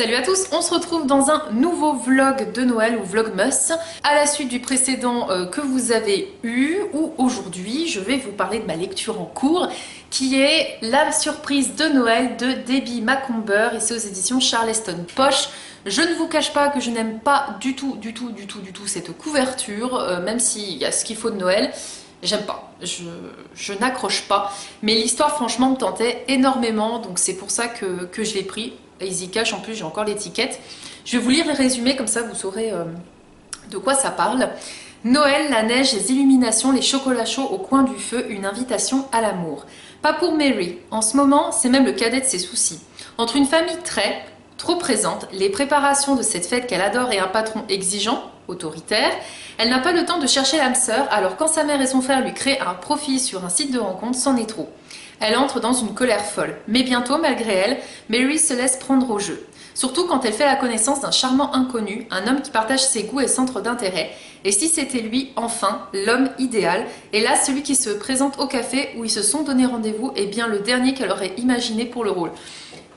Salut à tous, on se retrouve dans un nouveau vlog de Noël ou vlogmas à la suite du précédent que vous avez eu, où aujourd'hui je vais vous parler de ma lecture en cours qui est La surprise de Noël de Debbie Macomber et c'est aux éditions Charleston Poche. Je ne vous cache pas que je n'aime pas du tout cette couverture, même s'il y a ce qu'il faut de Noël. J'aime pas, je n'accroche pas, mais l'histoire franchement me tentait énormément, donc c'est pour ça que je l'ai pris. Easy Cash, en plus j'ai encore l'étiquette. Je vais vous lire les résumés, comme ça vous saurez de quoi ça parle. Noël, la neige, les illuminations, les chocolats chauds au coin du feu, une invitation à l'amour. Pas pour Mary, en ce moment c'est même le cadet de ses soucis. Entre une famille trop présente, les préparations de cette fête qu'elle adore et un patron exigeant, autoritaire, elle n'a pas le temps de chercher l'âme sœur, alors quand sa mère et son frère lui créent un profil sur un site de rencontre, c'en est trop. Elle entre dans une colère folle, mais bientôt, malgré elle, Mary se laisse prendre au jeu. Surtout quand elle fait la connaissance d'un charmant inconnu, un homme qui partage ses goûts et centres d'intérêt. Et si c'était lui, enfin, l'homme idéal, et là, celui qui se présente au café où ils se sont donné rendez-vous est bien le dernier qu'elle aurait imaginé pour le rôle.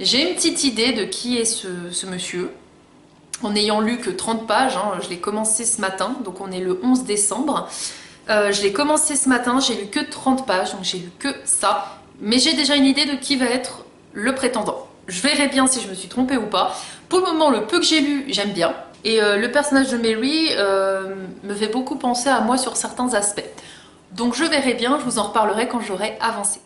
J'ai une petite idée de qui est ce monsieur, en n'ayant lu que 30 pages, hein, je l'ai commencé ce matin, donc on est le 11 décembre. Je l'ai commencé ce matin, j'ai lu que 30 pages, donc j'ai lu que ça. Mais j'ai déjà une idée de qui va être le prétendant. Je verrai bien si je me suis trompée ou pas. Pour le moment, le peu que j'ai lu, j'aime bien. Et le personnage de Mary me fait beaucoup penser à moi sur certains aspects. Donc je verrai bien, je vous en reparlerai quand j'aurai avancé.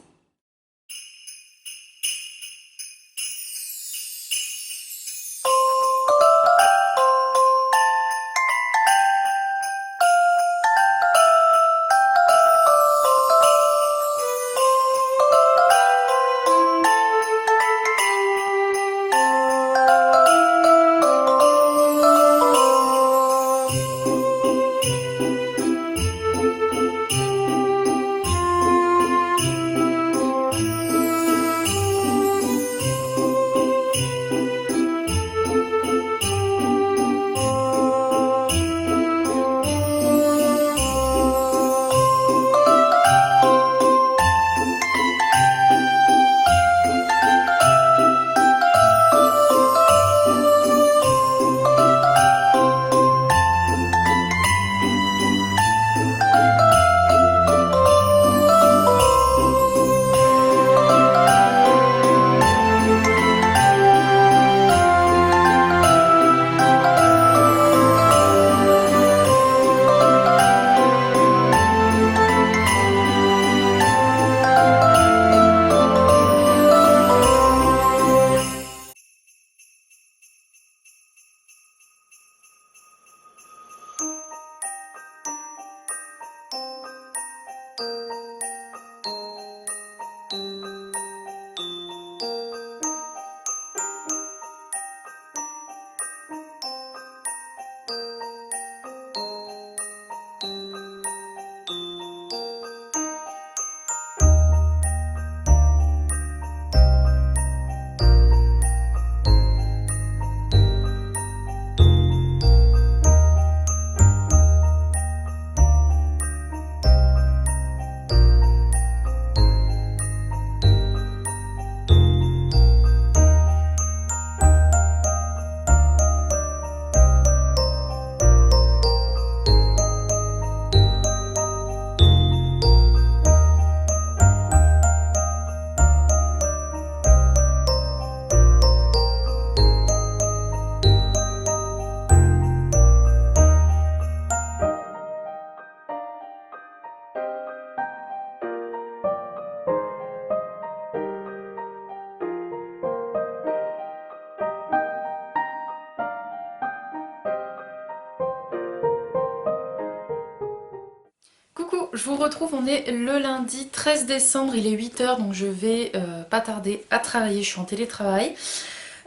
Coucou, je vous retrouve, on est le lundi 13 décembre, il est 8 h donc je vais pas tarder à travailler, je suis en télétravail.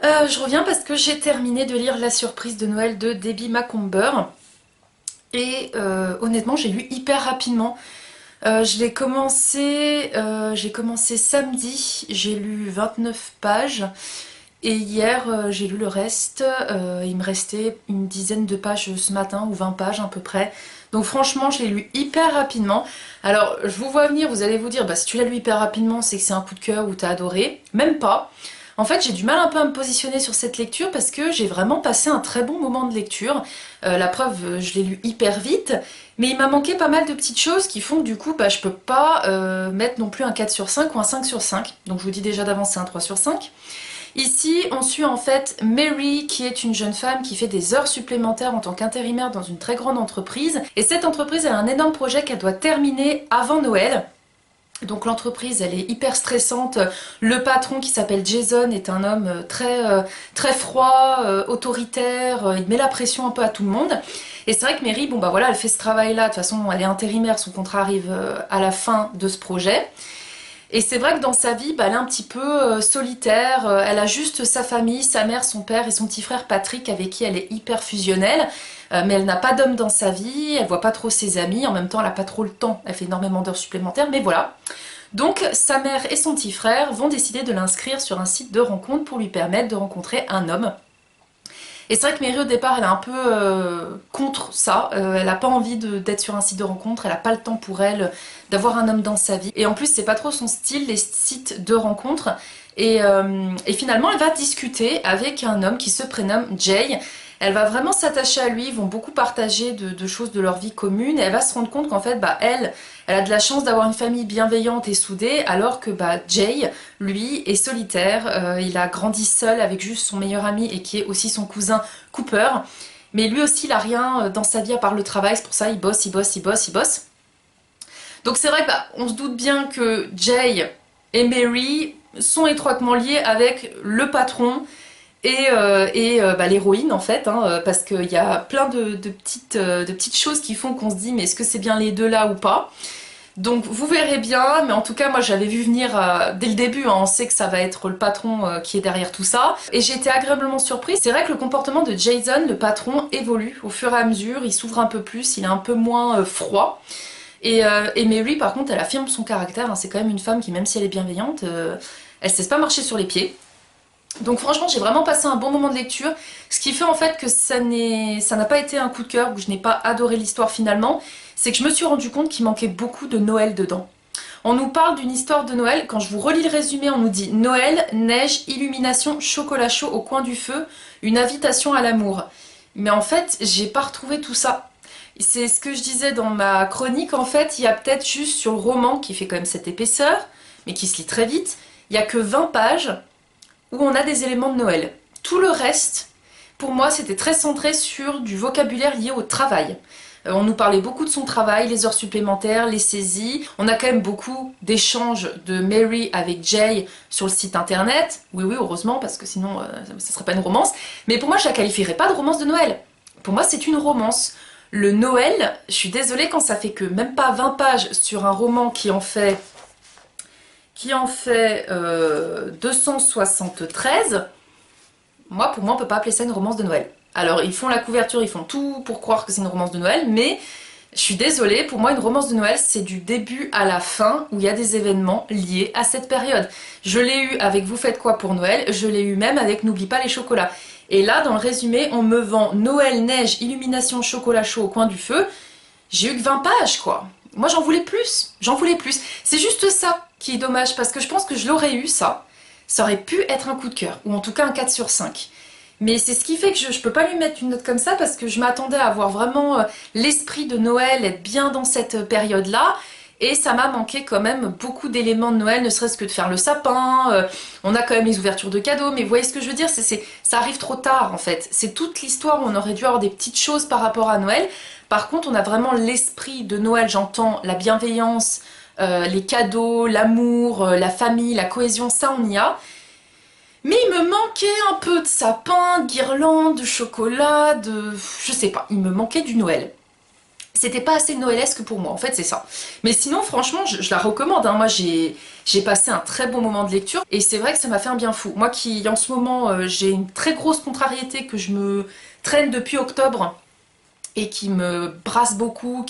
Je reviens parce que j'ai terminé de lire La surprise de Noël de Debbie Macomber et honnêtement j'ai lu hyper rapidement. J'ai commencé samedi, j'ai lu 29 pages et hier j'ai lu le reste. Il me restait une dizaine de pages ce matin ou 20 pages à peu près. Donc franchement je l'ai lu hyper rapidement. Alors je vous vois venir, vous allez vous dire bah si tu l'as lu hyper rapidement c'est que c'est un coup de cœur ou t'as adoré. Même pas. En fait, j'ai du mal un peu à me positionner sur cette lecture parce que j'ai vraiment passé un très bon moment de lecture. La preuve, je l'ai lu hyper vite, mais il m'a manqué pas mal de petites choses qui font que du coup, je peux pas mettre non plus un 4 sur 5 ou un 5 sur 5. Donc je vous dis déjà d'avance, c'est un 3 sur 5. Ici, on suit en fait Mary, qui est une jeune femme qui fait des heures supplémentaires en tant qu'intérimaire dans une très grande entreprise. Et cette entreprise, elle a un énorme projet qu'elle doit terminer avant Noël. Donc l'entreprise, elle est hyper stressante. Le patron, qui s'appelle Jason, est un homme très froid, autoritaire. Il met la pression un peu à tout le monde. Et c'est vrai que Mary, bon bah voilà, elle fait ce travail-là. De toute façon, elle est intérimaire, son contrat arrive à la fin de ce projet. Et c'est vrai que dans sa vie, elle est un petit peu solitaire. Elle a juste sa famille, sa mère, son père et son petit frère Patrick, avec qui elle est hyper fusionnelle. Mais elle n'a pas d'homme dans sa vie, elle voit pas trop ses amis, en même temps elle n'a pas trop le temps, elle fait énormément d'heures supplémentaires, mais voilà. Donc sa mère et son petit frère vont décider de l'inscrire sur un site de rencontre pour lui permettre de rencontrer un homme. Et c'est vrai que Mary au départ elle est un peu contre ça, elle n'a pas envie d'être sur un site de rencontre, elle n'a pas le temps pour elle d'avoir un homme dans sa vie. Et en plus c'est pas trop son style les sites de rencontre. Et finalement elle va discuter avec un homme qui se prénomme Jay. Elle va vraiment s'attacher à lui, ils vont beaucoup partager de choses de leur vie commune et elle va se rendre compte qu'en fait, elle a de la chance d'avoir une famille bienveillante et soudée, alors que Jay, lui, est solitaire. Il a grandi seul avec juste son meilleur ami et qui est aussi son cousin Cooper. Mais lui aussi, il a rien dans sa vie à part le travail, c'est pour ça il bosse, il bosse, il bosse, il bosse. Donc c'est vrai on se doute bien que Jay et Mary sont étroitement liés avec le patron et l'héroïne en fait, hein, parce qu'il y a plein de petites choses qui font qu'on se dit mais est-ce que c'est bien les deux là ou pas. Donc vous verrez bien, mais en tout cas moi j'avais vu venir dès le début, hein, on sait que ça va être le patron qui est derrière tout ça, et j'ai été agréablement surprise. C'est vrai que le comportement de Jason, le patron, évolue au fur et à mesure, il s'ouvre un peu plus, il est un peu moins froid. Et Mary par contre elle affirme son caractère, hein, c'est quand même une femme qui même si elle est bienveillante, elle ne cesse pas marcher sur les pieds. Donc franchement j'ai vraiment passé un bon moment de lecture, ce qui fait en fait que ça n'a pas été un coup de cœur, que je n'ai pas adoré l'histoire finalement, c'est que je me suis rendu compte qu'il manquait beaucoup de Noël dedans. On nous parle d'une histoire de Noël, quand je vous relis le résumé on nous dit Noël, neige, illumination, chocolat chaud au coin du feu, une invitation à l'amour. Mais en fait j'ai pas retrouvé tout ça. C'est ce que je disais dans ma chronique, en fait il y a peut-être juste sur le roman qui fait quand même cette épaisseur, mais qui se lit très vite, il y a que 20 pages où on a des éléments de Noël. Tout le reste, pour moi, c'était très centré sur du vocabulaire lié au travail. On nous parlait beaucoup de son travail, les heures supplémentaires, les saisies. On a quand même beaucoup d'échanges de Mary avec Jay sur le site internet. Oui, oui, heureusement, parce que sinon, ça serait pas une romance. Mais pour moi, je la qualifierais pas de romance de Noël. Pour moi, c'est une romance. Le Noël, je suis désolée quand ça fait que même pas 20 pages sur un roman qui en fait 273, pour moi on peut pas appeler ça une romance de Noël. Alors ils font la couverture, ils font tout pour croire que c'est une romance de Noël, mais je suis désolée, pour moi une romance de Noël c'est du début à la fin où il y a des événements liés à cette période. Je l'ai eu avec Vous faites quoi pour Noël, je l'ai eu même avec N'oublie pas les chocolats. Et là dans le résumé on me vend Noël, neige, illumination, chocolat chaud au coin du feu. J'ai eu que 20 pages quoi. Moi j'en voulais plus, j'en voulais plus. C'est juste ça qui est dommage parce que je pense que je l'aurais eu ça aurait pu être un coup de cœur, ou en tout cas un 4 sur 5. Mais c'est ce qui fait que je peux pas lui mettre une note comme ça parce que je m'attendais à avoir vraiment l'esprit de Noël, être bien dans cette période-là. Et ça m'a manqué quand même beaucoup d'éléments de Noël, ne serait-ce que de faire le sapin, on a quand même les ouvertures de cadeaux, mais vous voyez ce que je veux dire, ça arrive trop tard en fait. C'est toute l'histoire où on aurait dû avoir des petites choses par rapport à Noël. Par contre, on a vraiment l'esprit de Noël, j'entends la bienveillance, les cadeaux, l'amour, la famille, la cohésion, ça on y a. Mais il me manquait un peu de sapin, de guirlandes, de chocolat, je sais pas, il me manquait du Noël. C'était pas assez noëlesque pour moi, en fait c'est ça. Mais sinon franchement je la recommande, hein. Moi j'ai passé un très bon moment de lecture et c'est vrai que ça m'a fait un bien fou. Moi qui en ce moment j'ai une très grosse contrariété que je me traîne depuis octobre et qui me brasse beaucoup,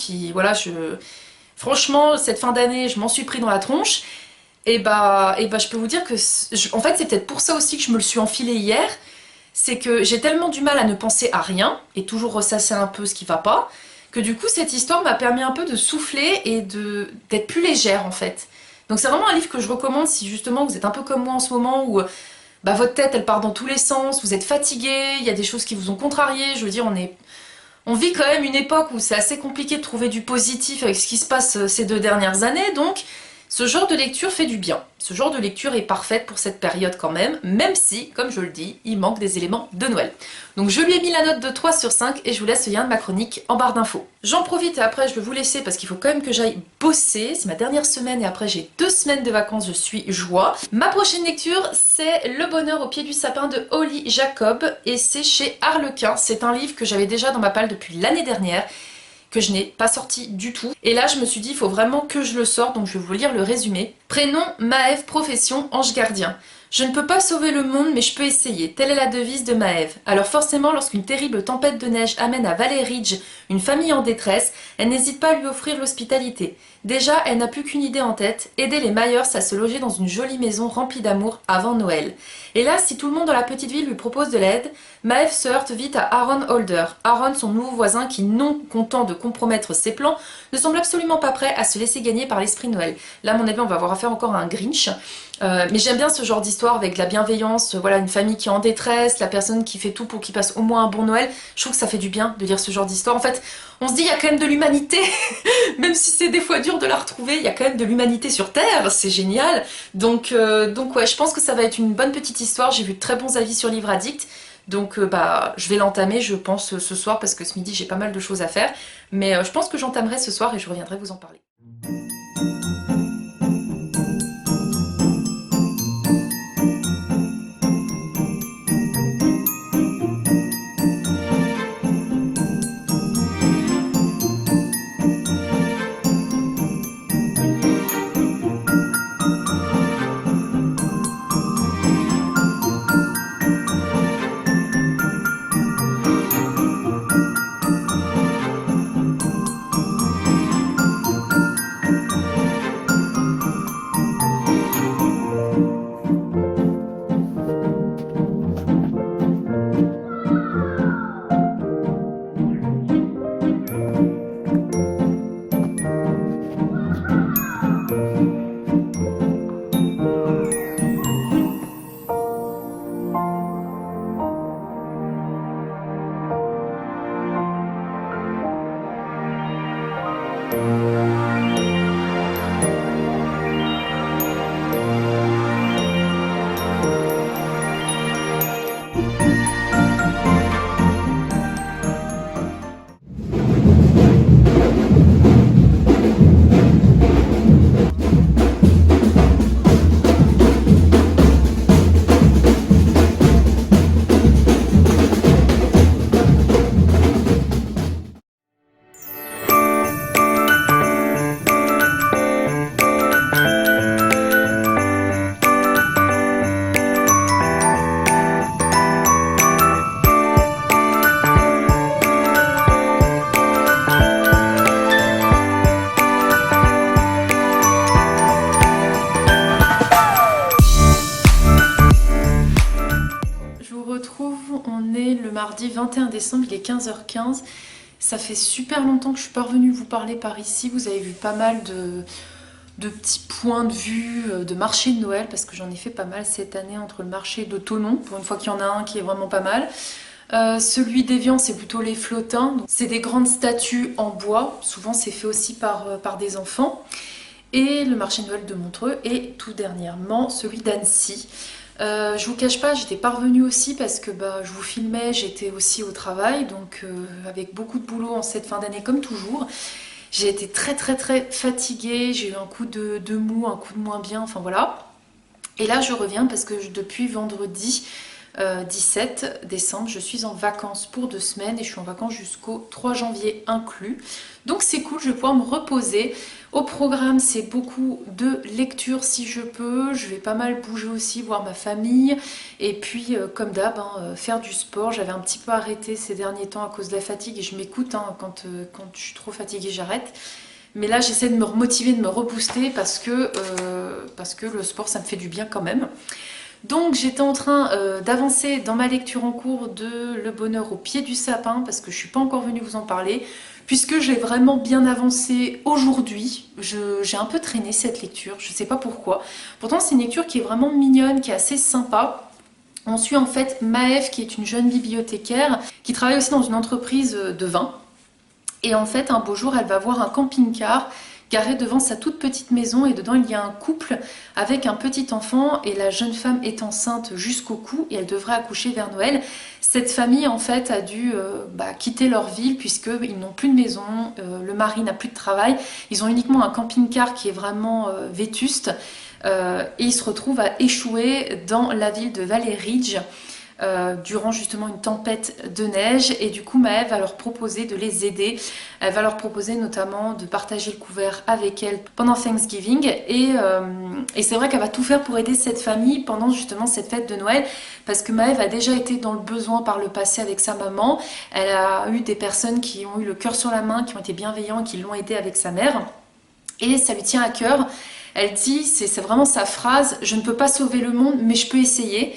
franchement cette fin d'année je m'en suis pris dans la tronche. Je peux vous dire que en fait c'est peut-être pour ça aussi que je me le suis enfilé hier, c'est que j'ai tellement du mal à ne penser à rien et toujours ressasser un peu ce qui va pas, que du coup cette histoire m'a permis un peu de souffler et d'être plus légère en fait. Donc c'est vraiment un livre que je recommande si justement vous êtes un peu comme moi en ce moment où bah, votre tête elle part dans tous les sens, vous êtes fatigué, il y a des choses qui vous ont contrarié, je veux dire on vit quand même une époque où c'est assez compliqué de trouver du positif avec ce qui se passe ces 2 dernières années, donc ce genre de lecture fait du bien. Ce genre de lecture est parfaite pour cette période quand même si, comme je le dis, il manque des éléments de Noël. Donc je lui ai mis la note de 3 sur 5 et je vous laisse le lien de ma chronique en barre d'infos. J'en profite et après je vais vous laisser parce qu'il faut quand même que j'aille bosser. C'est ma dernière semaine et après j'ai 2 semaines de vacances, je suis joie. Ma prochaine lecture, c'est Le bonheur au pied du sapin de Holly Jacob et c'est chez Harlequin. C'est un livre que j'avais déjà dans ma palle depuis l'année dernière, que je n'ai pas sorti du tout. Et là, je me suis dit, il faut vraiment que je le sorte, donc je vais vous lire le résumé. Prénom, Maëv, profession, ange gardien. Je ne peux pas sauver le monde, mais je peux essayer. Telle est la devise de Maëv. Alors forcément, lorsqu'une terrible tempête de neige amène à Valley Ridge une famille en détresse, elle n'hésite pas à lui offrir l'hospitalité. Déjà, elle n'a plus qu'une idée en tête, aider les Myers à se loger dans une jolie maison remplie d'amour avant Noël. Et là, si tout le monde dans la petite ville lui propose de l'aide, Maëv se heurte vite à Aaron Holder. Aaron, son nouveau voisin qui, non content de compromettre ses plans, ne semble absolument pas prêt à se laisser gagner par l'esprit de Noël. Là, à mon avis, on va avoir affaire encore à un Grinch. Mais j'aime bien ce genre d'histoire avec de la bienveillance, voilà, une famille qui est en détresse, la personne qui fait tout pour qu'il passe au moins un bon Noël. Je trouve que ça fait du bien de lire ce genre d'histoire. En fait, on se dit il y a quand même de l'humanité, même si c'est des fois dur de la retrouver, il y a quand même de l'humanité sur Terre, c'est génial. Donc ouais, je pense que ça va être une bonne petite histoire. J'ai vu de très bons avis sur Livre Addict. Donc bah, je vais l'entamer, je pense, ce soir, parce que ce midi j'ai pas mal de choses à faire. Mais je pense que j'entamerai ce soir et je reviendrai vous en parler. Mardi 21 décembre, il est 15h15. Ça fait super longtemps que je suis pas revenue vous parler par ici. Vous avez vu pas mal de petits points de vue de marché de Noël, parce que j'en ai fait pas mal cette année entre le marché de Thonon, pour une fois qu'il y en a un qui est vraiment pas mal. Celui d'Évian, c'est plutôt les flottins. C'est des grandes statues en bois. Souvent, c'est fait aussi par des enfants. Et le marché de Noël de Montreux. Et tout dernièrement, celui d'Annecy. Je vous cache pas, j'étais pas revenue aussi parce que je vous filmais, j'étais aussi au travail, donc avec beaucoup de boulot en cette fin d'année comme toujours. J'ai été très fatiguée, j'ai eu un coup de mou, un coup de moins bien, enfin voilà. Et là je reviens parce que depuis vendredi 17 décembre, je suis en vacances pour 2 semaines et je suis en vacances jusqu'au 3 janvier inclus. Donc c'est cool, je vais pouvoir me reposer. Au programme, c'est beaucoup de lecture si je peux. Je vais pas mal bouger aussi, voir ma famille. Et puis, comme d'hab, faire du sport. J'avais un petit peu arrêté ces derniers temps à cause de la fatigue et je m'écoute. Quand je suis trop fatiguée, j'arrête. Mais là, j'essaie de me remotiver, de me rebooster parce que le sport, ça me fait du bien quand même. Donc j'étais en train d'avancer dans ma lecture en cours de Le bonheur au pied du sapin parce que je suis pas encore venue vous en parler puisque j'ai vraiment bien avancé aujourd'hui. J'ai un peu traîné cette lecture, je sais pas pourquoi. Pourtant c'est une lecture qui est vraiment mignonne, qui est assez sympa. On suit en fait Maëve qui est une jeune bibliothécaire qui travaille aussi dans une entreprise de vin. Et en fait, un beau jour, elle va voir un camping-car garé devant sa toute petite maison et dedans il y a un couple avec un petit enfant et la jeune femme est enceinte jusqu'au cou et elle devrait accoucher vers Noël. Cette famille en fait a dû quitter leur ville puisqu'ils n'ont plus de maison, le mari n'a plus de travail, ils ont uniquement un camping-car qui est vraiment vétuste et ils se retrouvent à échouer dans la ville de Valley Ridge. Durant justement une tempête de neige et du coup Maëve va leur proposer de les aider. Elle va leur proposer notamment de partager le couvert avec elle pendant Thanksgiving et c'est vrai qu'elle va tout faire pour aider cette famille pendant justement cette fête de Noël parce que Maëve a déjà été dans le besoin par le passé avec sa maman. Elle a eu des personnes qui ont eu le cœur sur la main, qui ont été bienveillants et qui l'ont aidée avec sa mère et ça lui tient à cœur. Elle dit, c'est vraiment sa phrase, je ne peux pas sauver le monde mais je peux essayer.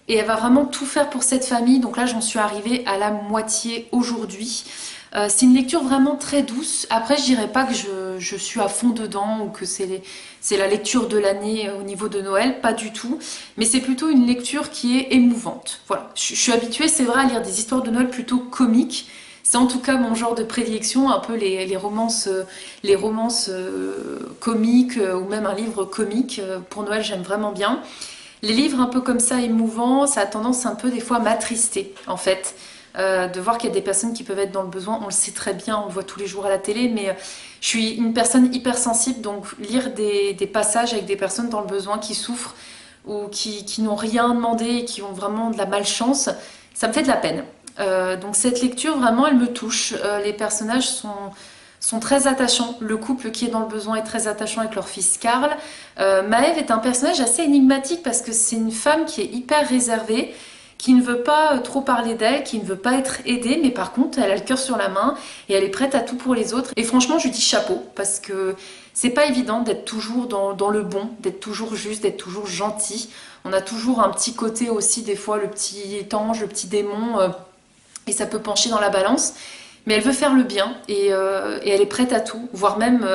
Et elle va vraiment tout faire pour cette famille. Donc là, j'en suis arrivée à la moitié aujourd'hui. C'est une lecture vraiment très douce. Après, je dirais pas que je suis à fond dedans ou que c'est la lecture de l'année au niveau de Noël. Pas du tout. Mais c'est plutôt une lecture qui est émouvante. Voilà. Je suis habituée, c'est vrai, à lire des histoires de Noël plutôt comiques. C'est en tout cas mon genre de prédilection, un peu les romances, comiques ou même un livre comique. Pour Noël, j'aime vraiment bien. Les livres un peu comme ça, émouvants, ça a tendance un peu des fois à m'attrister en fait. De voir qu'il y a des personnes qui peuvent être dans le besoin, on le sait très bien, on le voit tous les jours à la télé, mais je suis une personne hypersensible, donc lire des passages avec des personnes dans le besoin qui souffrent ou qui n'ont rien demandé et qui ont vraiment de la malchance, ça me fait de la peine. Donc cette lecture, vraiment, elle me touche. Les personnages sont très attachants. Le couple qui est dans le besoin est très attachant avec leur fils Karl. Maëve est un personnage assez énigmatique parce que c'est une femme qui est hyper réservée, qui ne veut pas trop parler d'elle, qui ne veut pas être aidée, mais par contre, elle a le cœur sur la main et elle est prête à tout pour les autres. Et franchement, je lui dis chapeau parce que c'est pas évident d'être toujours dans le bon, d'être toujours juste, d'être toujours gentil. On a toujours un petit côté aussi, des fois, le petit ange, le petit démon, et ça peut pencher dans la balance. Mais elle veut faire le bien et elle est prête à tout, voire même,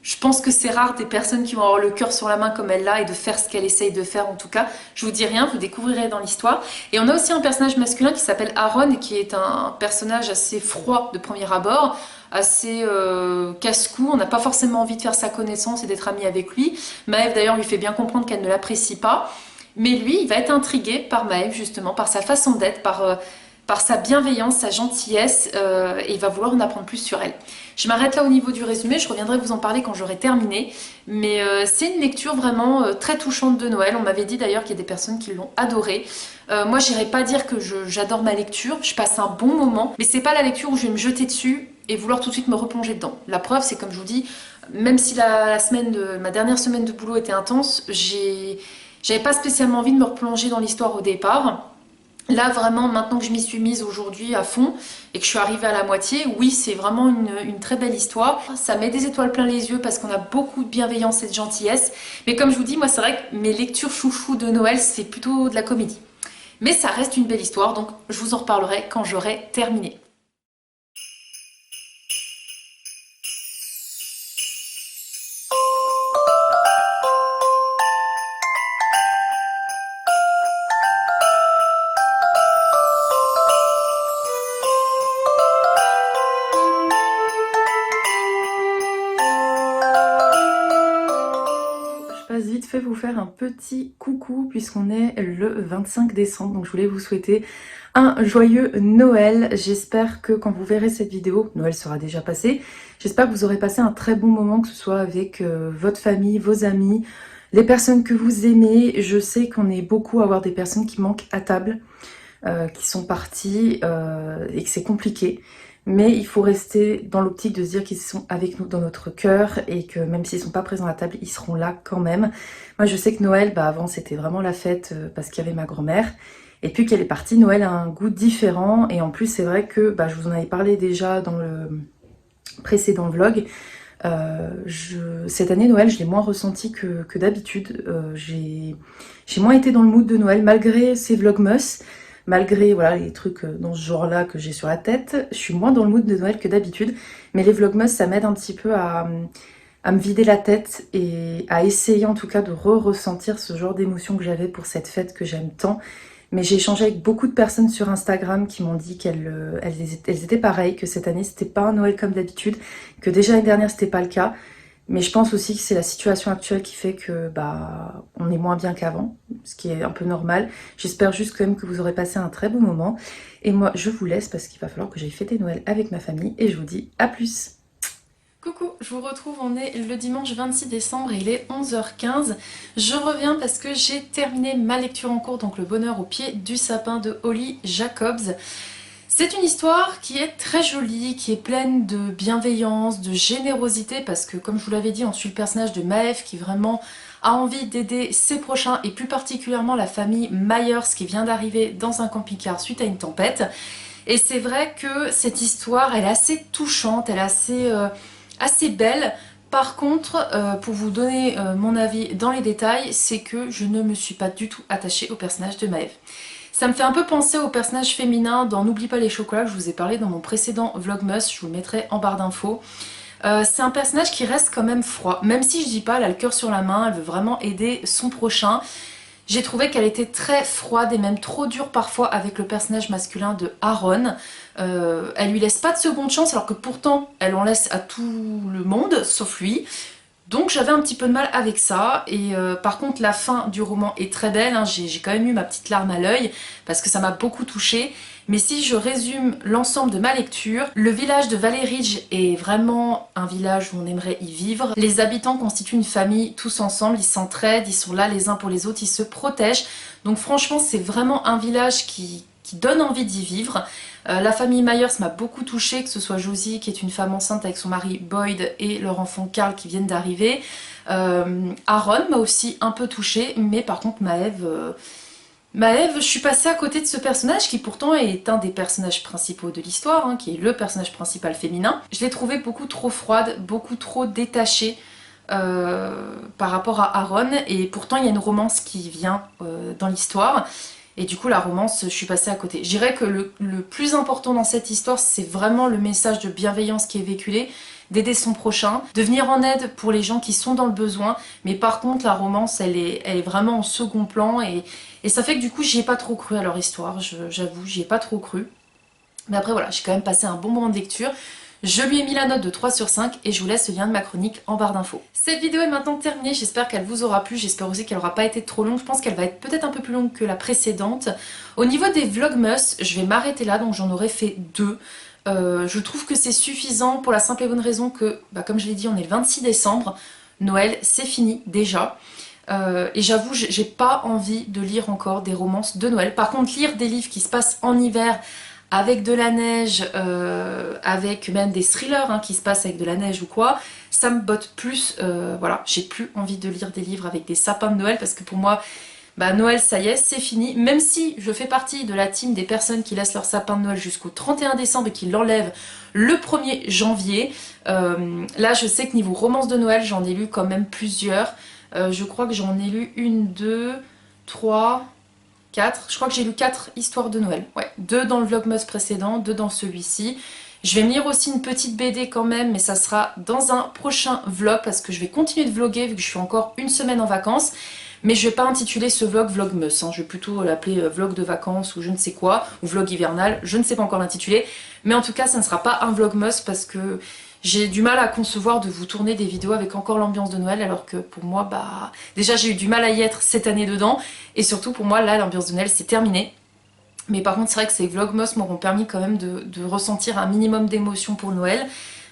je pense que c'est rare des personnes qui vont avoir le cœur sur la main comme elle l'a et de faire ce qu'elle essaye de faire en tout cas. Je vous dis rien, vous découvrirez dans l'histoire. Et on a aussi un personnage masculin qui s'appelle Aaron et qui est un personnage assez froid de premier abord, assez casse-cou, on n'a pas forcément envie de faire sa connaissance et d'être ami avec lui. Maëve d'ailleurs lui fait bien comprendre qu'elle ne l'apprécie pas. Mais lui, il va être intrigué par Maëve justement, par sa façon d'être, par sa bienveillance, sa gentillesse, et il va vouloir en apprendre plus sur elle. Je m'arrête là au niveau du résumé, je reviendrai vous en parler quand j'aurai terminé, mais c'est une lecture vraiment très touchante de Noël. On m'avait dit d'ailleurs qu'il y a des personnes qui l'ont adorée. Moi, j'irai pas dire que j'adore ma lecture, je passe un bon moment, mais c'est pas la lecture où je vais me jeter dessus et vouloir tout de suite me replonger dedans. La preuve, c'est comme je vous dis, même si ma dernière semaine de boulot était intense, j'avais pas spécialement envie de me replonger dans l'histoire au départ. Là, vraiment, maintenant que je m'y suis mise aujourd'hui à fond et que je suis arrivée à la moitié, oui, c'est vraiment une très belle histoire. Ça met des étoiles plein les yeux parce qu'on a beaucoup de bienveillance et de gentillesse. Mais comme je vous dis, moi, c'est vrai que mes lectures chouchou de Noël, c'est plutôt de la comédie. Mais ça reste une belle histoire, donc je vous en reparlerai quand j'aurai terminé. Vite fait vous faire un petit coucou puisqu'on est le 25 décembre, donc je voulais vous souhaiter un joyeux Noël. J'espère que quand vous verrez cette vidéo, Noël sera déjà passé. J'espère que vous aurez passé un très bon moment, que ce soit avec votre famille, vos amis, les personnes que vous aimez. Je sais qu'on est beaucoup à avoir des personnes qui manquent à table, qui sont parties et que c'est compliqué. Mais il faut rester dans l'optique de se dire qu'ils sont avec nous dans notre cœur et que même s'ils ne sont pas présents à la table, ils seront là quand même. Moi, je sais que Noël, avant, c'était vraiment la fête parce qu'il y avait ma grand-mère. Et puis qu'elle est partie, Noël a un goût différent. Et en plus, c'est vrai que je vous en avais parlé déjà dans le précédent vlog. Cette année, Noël, je l'ai moins ressenti que d'habitude. J'ai moins été dans le mood de Noël, malgré ces vlogmas. Malgré voilà, les trucs dans ce genre-là que j'ai sur la tête, je suis moins dans le mood de Noël que d'habitude. Mais les vlogmas, ça m'aide un petit peu à me vider la tête et à essayer en tout cas de ressentir ce genre d'émotion que j'avais pour cette fête que j'aime tant. Mais j'ai échangé avec beaucoup de personnes sur Instagram qui m'ont dit elles étaient pareilles, que cette année c'était pas un Noël comme d'habitude, que déjà l'année dernière c'était pas le cas. Mais je pense aussi que c'est la situation actuelle qui fait que bah on est moins bien qu'avant, ce qui est un peu normal. J'espère juste quand même que vous aurez passé un très bon moment. Et moi je vous laisse parce qu'il va falloir que j'aille fêter Noël avec ma famille et je vous dis à plus. Coucou, je vous retrouve, on est le dimanche 26 décembre et il est 11h15. Je reviens parce que j'ai terminé ma lecture en cours, donc Le bonheur au pied du sapin de Holly Jacobs. C'est une histoire qui est très jolie, qui est pleine de bienveillance, de générosité, parce que comme je vous l'avais dit, on suit le personnage de Maeve qui vraiment a envie d'aider ses prochains, et plus particulièrement la famille Myers qui vient d'arriver dans un camping-car suite à une tempête. Et c'est vrai que cette histoire, elle est assez touchante, elle est assez belle. Par contre, pour vous donner mon avis dans les détails, c'est que je ne me suis pas du tout attachée au personnage de Maeve. Ça me fait un peu penser au personnage féminin dans N'oublie pas les chocolats que je vous ai parlé dans mon précédent Vlogmas, je vous le mettrai en barre d'infos. C'est un personnage qui reste quand même froid, même si je dis pas, elle a le cœur sur la main, elle veut vraiment aider son prochain. J'ai trouvé qu'elle était très froide et même trop dure parfois avec le personnage masculin de Aaron. Elle lui laisse pas de seconde chance alors que pourtant elle en laisse à tout le monde sauf lui. Donc j'avais un petit peu de mal avec ça, et par contre la fin du roman est très belle, hein. J'ai quand même eu ma petite larme à l'œil parce que ça m'a beaucoup touchée. Mais si je résume l'ensemble de ma lecture, le village de Valley Ridge est vraiment un village où on aimerait y vivre. Les habitants constituent une famille tous ensemble, ils s'entraident, ils sont là les uns pour les autres, ils se protègent. Donc franchement c'est vraiment un village qui donne envie d'y vivre. La famille Myers m'a beaucoup touchée, que ce soit Josie qui est une femme enceinte avec son mari Boyd et leur enfant Carl qui viennent d'arriver. Aaron m'a aussi un peu touchée, mais par contre Maeve, je suis passée à côté de ce personnage qui pourtant est un des personnages principaux de l'histoire, hein, qui est le personnage principal féminin. Je l'ai trouvée beaucoup trop froide, beaucoup trop détachée par rapport à Aaron, et pourtant il y a une romance qui vient dans l'histoire. Et du coup, la romance, je suis passée à côté. Je dirais que le plus important dans cette histoire, c'est vraiment le message de bienveillance qui est véhiculé, d'aider son prochain, de venir en aide pour les gens qui sont dans le besoin. Mais par contre, la romance, elle est vraiment en second plan. Et ça fait que du coup, j'y ai pas trop cru à leur histoire, j'avoue, j'y ai pas trop cru. Mais après, voilà, j'ai quand même passé un bon moment de lecture. Je lui ai mis la note de 3 sur 5 et je vous laisse le lien de ma chronique en barre d'infos. Cette vidéo est maintenant terminée, j'espère qu'elle vous aura plu, j'espère aussi qu'elle n'aura pas été trop longue, je pense qu'elle va être peut-être un peu plus longue que la précédente. Au niveau des vlogmas, je vais m'arrêter là, donc j'en aurai fait 2. Je trouve que c'est suffisant pour la simple et bonne raison que, comme je l'ai dit, on est le 26 décembre, Noël c'est fini déjà. Et j'avoue, j'ai pas envie de lire encore des romances de Noël. Par contre, lire des livres qui se passent en hiver, avec de la neige, avec même des thrillers hein, qui se passent avec de la neige ou quoi, ça me botte plus. Voilà, j'ai plus envie de lire des livres avec des sapins de Noël parce que pour moi, Noël ça y est, c'est fini. Même si je fais partie de la team des personnes qui laissent leur sapin de Noël jusqu'au 31 décembre et qui l'enlèvent le 1er janvier, là je sais que niveau romance de Noël, j'en ai lu quand même plusieurs. Je crois que j'en ai lu 1, 2, 3... 4, je crois que j'ai lu 4 histoires de Noël. Ouais, 2 dans le vlogmas précédent, 2 dans celui-ci. Je vais me lire aussi une petite BD quand même, mais ça sera dans un prochain vlog parce que je vais continuer de vlogger vu que je suis encore une semaine en vacances. Mais je vais pas intituler ce vlog vlogmas, hein. Je vais plutôt l'appeler vlog de vacances ou je ne sais quoi, ou vlog hivernal, je ne sais pas encore l'intituler. Mais en tout cas, ça ne sera pas un vlogmas parce que j'ai du mal à concevoir de vous tourner des vidéos avec encore l'ambiance de Noël alors que pour moi, déjà j'ai eu du mal à y être cette année dedans et surtout pour moi là l'ambiance de Noël c'est terminé. Mais par contre c'est vrai que ces vlogmas m'auront permis quand même de ressentir un minimum d'émotion pour Noël.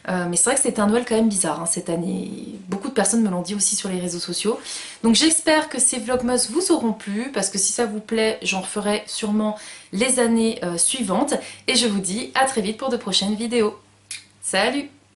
Mais c'est vrai que c'était un Noël quand même bizarre hein, cette année. Beaucoup de personnes me l'ont dit aussi sur les réseaux sociaux. Donc j'espère que ces vlogmas vous auront plu parce que si ça vous plaît, j'en referai sûrement les années suivantes. Et je vous dis à très vite pour de prochaines vidéos. Salut!